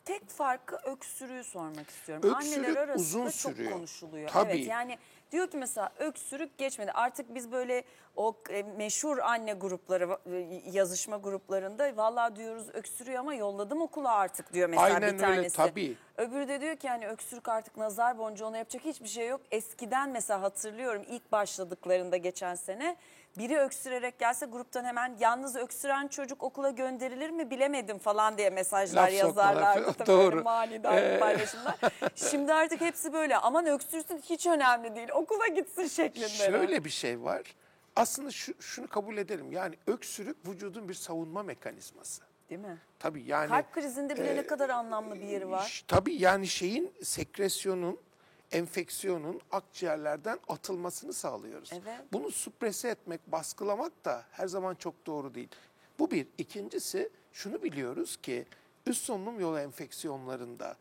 tek farkı öksürüğü sormak istiyorum. Öksürük Anneler arasında uzun çok sürüyor. konuşuluyor. Tabii. Evet, yani diyor ki mesela öksürük geçmedi. Artık biz böyle o meşhur anne grupları, yazışma gruplarında vallahi diyoruz öksürüyor ama yolladım okula artık diyor mesela Aynen bir tanesi. öyle, tabii. Öbürü de diyor ki yani öksürük artık nazar boncuğu, ona yapacak hiçbir şey yok. Eskiden mesela hatırlıyorum ilk başladıklarında geçen sene biri öksürerek gelse gruptan hemen yalnız öksüren çocuk okula gönderilir mi bilemedim falan diye mesajlar Laf sokmalar yazarlardı. falan. Tabii Doğru. böyle manidar paylaşımlar. Şimdi artık hepsi böyle aman öksürsün hiç önemli değil okula gitsin şeklinde. Şöyle bir şey var. Aslında şunu kabul edelim. Yani öksürük vücudun bir savunma mekanizması. Değil mi? Tabii yani. Kalp krizinde bile ne kadar anlamlı bir yeri var. Tabii yani sekresyonun, enfeksiyonun akciğerlerden atılmasını sağlıyoruz. Evet. Bunu süprese etmek, baskılamak da her zaman çok doğru değil. Bu bir. İkincisi şunu biliyoruz ki üst solunum yolu enfeksiyonlarında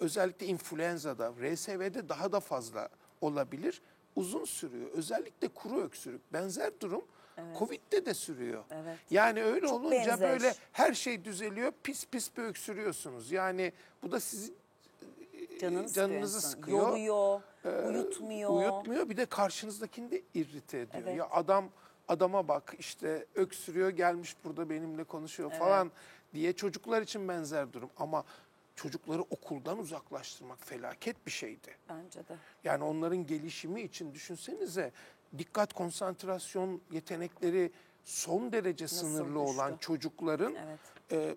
özellikle influenza'da, RSV'de daha da fazla olabilir. Uzun sürüyor. Özellikle kuru öksürük. Benzer durum Covid'de de sürüyor. Evet. Yani öyle Çok olunca benzer. böyle her şey düzeliyor, pis pis bir öksürüyorsunuz. Yani bu da sizin canınızı sıkıyor. Yoruyor, uyutmuyor. Uyutmuyor, bir de karşınızdakini de irrite ediyor. Evet. Ya adama bak işte öksürüyor, gelmiş burada benimle konuşuyor falan diye. Çocuklar için benzer durum ama çocukları okuldan uzaklaştırmak felaket bir şeydi. Bence de. Yani onların gelişimi için düşünsenize, dikkat, konsantrasyon yetenekleri son derece sınırlı olan düştü? çocukların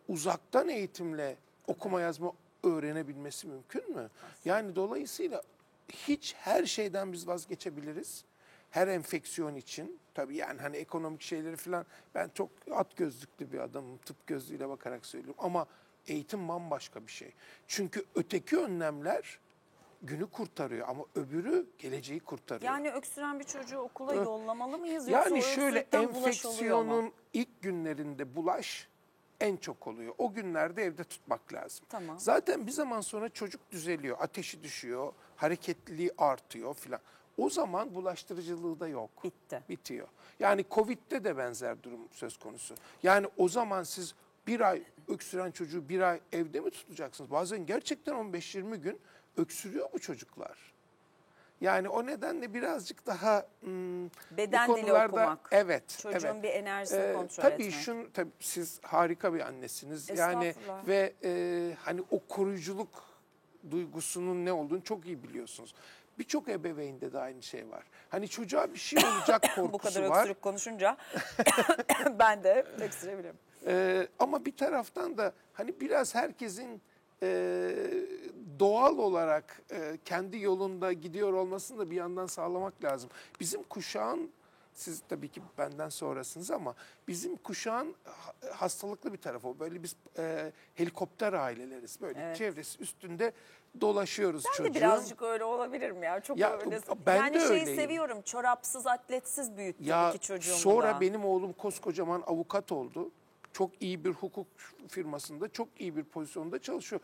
uzaktan eğitimle okuma yazma öğrenebilmesi mümkün mü? Yani dolayısıyla her şeyden biz vazgeçebiliriz. Her enfeksiyon için tabii, yani hani ekonomik şeyleri falan, ben çok at gözlüklü bir adamım, tıp gözlüğüyle bakarak söylüyorum ama eğitim bambaşka bir şey. Çünkü öteki önlemler günü kurtarıyor ama öbürü geleceği kurtarıyor. Yani öksüren bir çocuğu okula yollamalı mıyız? Yoksa Yani o şöyle, öksürükten bulaş oluyor mu? enfeksiyonun ilk günlerinde bulaş en çok oluyor. O günlerde evde tutmak lazım. Tamam. Zaten bir zaman sonra çocuk düzeliyor, ateşi düşüyor, hareketliliği artıyor filan. O zaman bulaştırıcılığı da yok. Bitti. Bitiyor. Yani Covid'de de benzer durum söz konusu. Yani o zaman siz bir ay öksüren çocuğu bir ay evde mi tutacaksınız? Bazen gerçekten 15-20 gün öksürüyor bu çocuklar. Yani o nedenle birazcık daha beden bu dili konularda, okumak. Evet. Çocuğun bir enerjisini kontrol tabii etmek. tabii siz harika bir annesiniz. Yani Estağfurullah. ve hani o koruyuculuk duygusunun ne olduğunu çok iyi biliyorsunuz. Birçok ebeveynde de aynı şey var. Hani çocuğa bir şey olacak korkusu Bu kadar var. öksürük konuşunca ben de öksürebilirim. Ama bir taraftan da hani biraz herkesin doğal olarak kendi yolunda gidiyor olmasını da bir yandan sağlamak lazım. Bizim kuşağın, siz tabii ki benden sonrasınız ama bizim kuşağın hastalıklı bir tarafı. Böyle biz helikopter aileleriz. Böyle çevresi üstünde dolaşıyoruz Ben çocuğun. de birazcık öyle olabilirim ya. Çok Ya, öyle. ben Yani de şeyi öyleyim. seviyorum. Çorapsız, atletsiz büyüttüm Ya iki çocuğumu sonra da. benim oğlum koskocaman avukat oldu. Çok iyi bir hukuk firmasında, çok iyi bir pozisyonda çalışıyor.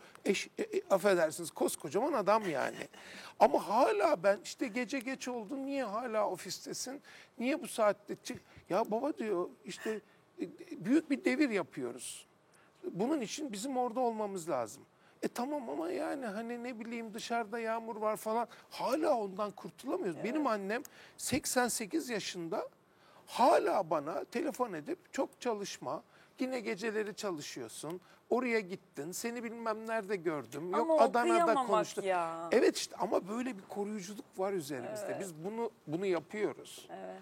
Affedersiniz, koskocaman adam yani. Ama hala ben işte gece geç oldu, niye hala ofistesin? Niye bu saatte çık? Ya baba diyor, işte büyük bir devir yapıyoruz. Bunun için bizim orada olmamız lazım. Tamam ama yani hani ne bileyim dışarıda yağmur var falan. Hala ondan kurtulamıyoruz. Benim annem 88 yaşında hala bana telefon edip çok çalışma, yine geceleri çalışıyorsun, oraya gittin, seni bilmem nerede gördüm, Ama yok o Adana'da kıyamamak konuştuk. ya. Evet işte, ama böyle bir koruyuculuk var üzerimizde. Biz bunu yapıyoruz. Evet.